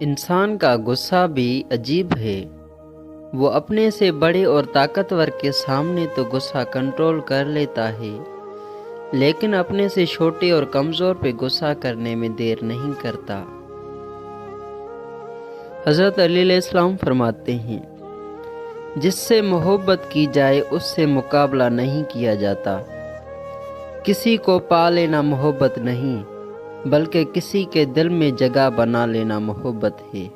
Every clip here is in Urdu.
انسان کا غصہ بھی عجیب ہے۔ وہ اپنے سے بڑے اور طاقتور کے سامنے تو غصہ کنٹرول کر لیتا ہے، لیکن اپنے سے چھوٹے اور کمزور پہ غصہ کرنے میں دیر نہیں کرتا۔ حضرت علی علیہ السلام فرماتے ہیں، جس سے محبت کی جائے اس سے مقابلہ نہیں کیا جاتا۔ کسی کو پا لینا محبت نہیں، بلکہ کسی کے دل میں جگہ بنا لینا محبت ہے۔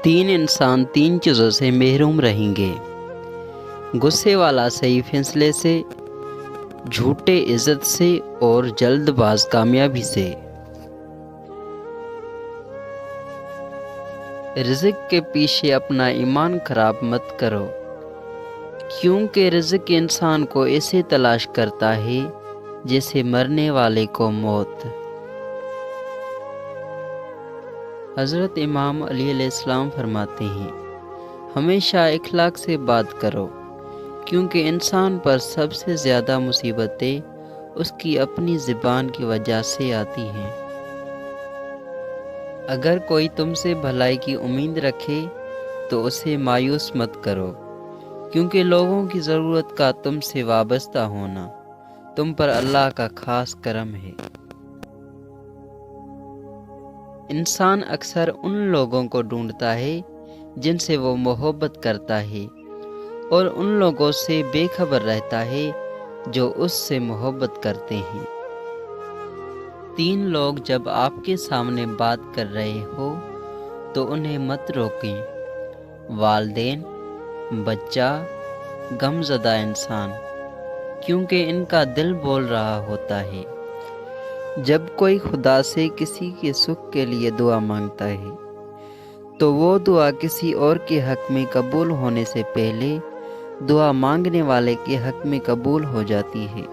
تین انسان تین چیزوں سے محروم رہیں گے: غصے والا صحیح فیصلے سے، جھوٹے عزت سے اور جلد باز کامیابی سے۔ رزق کے پیچھے اپنا ایمان خراب مت کرو، کیونکہ رزق انسان کو ایسے تلاش کرتا ہے جیسے مرنے والے کو موت۔ حضرت امام علی علیہ السلام فرماتے ہیں، ہمیشہ اخلاق سے بات کرو، کیونکہ انسان پر سب سے زیادہ مصیبتیں اس کی اپنی زبان کی وجہ سے آتی ہیں۔ اگر کوئی تم سے بھلائی کی امید رکھے تو اسے مایوس مت کرو، کیونکہ لوگوں کی ضرورت کا تم سے وابستہ ہونا تم پر اللہ کا خاص کرم ہے۔ انسان اکثر ان لوگوں کو ڈھونڈتا ہے جن سے وہ محبت کرتا ہے، اور ان لوگوں سے بے خبر رہتا ہے جو اس سے محبت کرتے ہیں۔ تین لوگ جب آپ کے سامنے بات کر رہے ہو تو انہیں مت روکیں: والدین، بچہ، غمزدہ انسان، کیونکہ ان کا دل بول رہا ہوتا ہے۔ جب کوئی خدا سے کسی کے سکھ کے لیے دعا مانگتا ہے تو وہ دعا کسی اور کے حق میں قبول ہونے سے پہلے دعا مانگنے والے کے حق میں قبول ہو جاتی ہے۔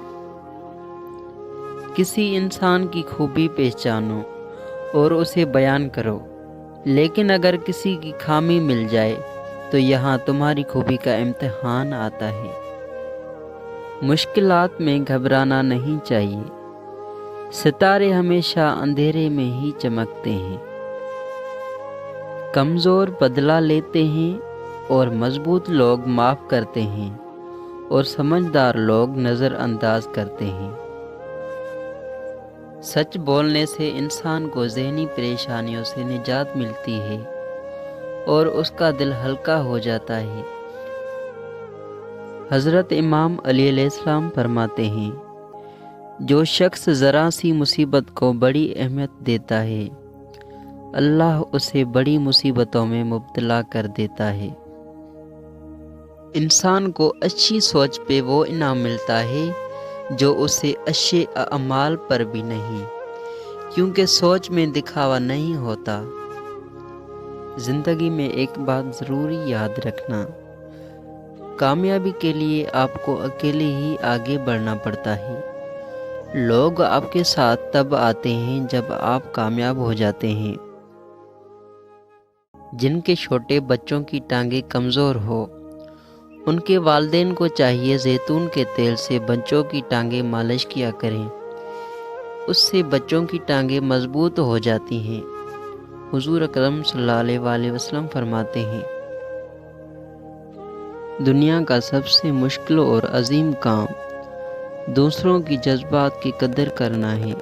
کسی انسان کی خوبی پہچانو اور اسے بیان کرو، لیکن اگر کسی کی خامی مل جائے تو یہاں تمہاری خوبی کا امتحان آتا ہے۔ مشکلات میں گھبرانا نہیں چاہیے، ستارے ہمیشہ اندھیرے میں ہی چمکتے ہیں۔ کمزور بدلہ لیتے ہیں اور مضبوط لوگ معاف کرتے ہیں، اور سمجھدار لوگ نظر انداز کرتے ہیں۔ سچ بولنے سے انسان کو ذہنی پریشانیوں سے نجات ملتی ہے اور اس کا دل ہلکا ہو جاتا ہے۔ حضرت امام علی علیہ السلام فرماتے ہیں، جو شخص ذرا سی مصیبت کو بڑی اہمیت دیتا ہے، اللہ اسے بڑی مصیبتوں میں مبتلا کر دیتا ہے۔ انسان کو اچھی سوچ پہ وہ انعام ملتا ہے جو اسے اچھے اعمال پر بھی نہیں، کیونکہ سوچ میں دکھاوا نہیں ہوتا۔ زندگی میں ایک بات ضروری یاد رکھنا: کامیابی کے لیے آپ کو اکیلے ہی آگے بڑھنا پڑتا ہے۔ لوگ آپ کے ساتھ تب آتے ہیں جب آپ کامیاب ہو جاتے ہیں۔ جن کے چھوٹے بچوں کی ٹانگیں کمزور ہو، ان کے والدین کو چاہیے زیتون کے تیل سے بچوں کی ٹانگیں مالش کیا کریں، اس سے بچوں کی ٹانگیں مضبوط ہو جاتی ہیں۔ حضور اکرم صلی اللہ علیہ وآلہ وسلم فرماتے ہیں، دنیا کا سب سے مشکل اور عظیم کام دوسروں کی جذبات کی قدر کرنا ہے۔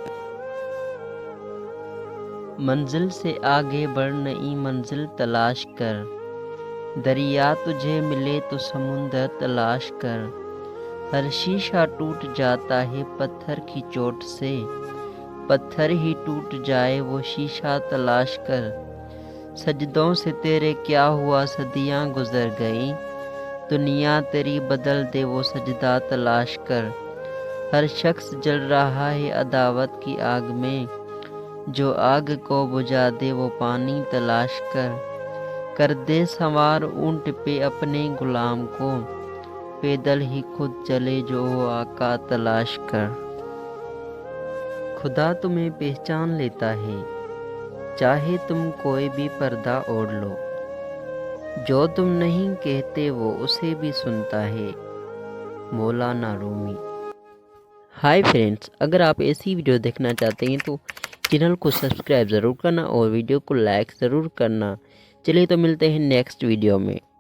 منزل سے آگے بڑھ، نئی منزل تلاش کر، دریا تجھے ملے تو سمندر تلاش کر، ہر شیشہ ٹوٹ جاتا ہے پتھر کی چوٹ سے، پتھر ہی ٹوٹ جائے وہ شیشہ تلاش کر، سجدوں سے تیرے کیا ہوا صدیاں گزر گئیں، دنیا تیری بدل دے وہ سجدہ تلاش کر، ہر شخص جل رہا ہے عداوت کی آگ میں، جو آگ کو بجھا دے وہ پانی تلاش کر دے سوار اونٹ پہ اپنے غلام کو، پیدل ہی خود چلے جو وہ آقا تلاش کر۔ خدا تمہیں پہچان لیتا ہے، چاہے تم کوئی بھی پردہ اوڑھ لو، جو تم نہیں کہتے وہ اسے بھی سنتا ہے۔ مولانا رومی۔ ہائی فرینڈز، اگر آپ ایسی ویڈیو دیکھنا چاہتے ہیں تو چینل کو سبسکرائب ضرور کرنا اور ویڈیو کو لائک ضرور کرنا۔ چلیے تو ملتے ہیں نیکسٹ ویڈیو میں۔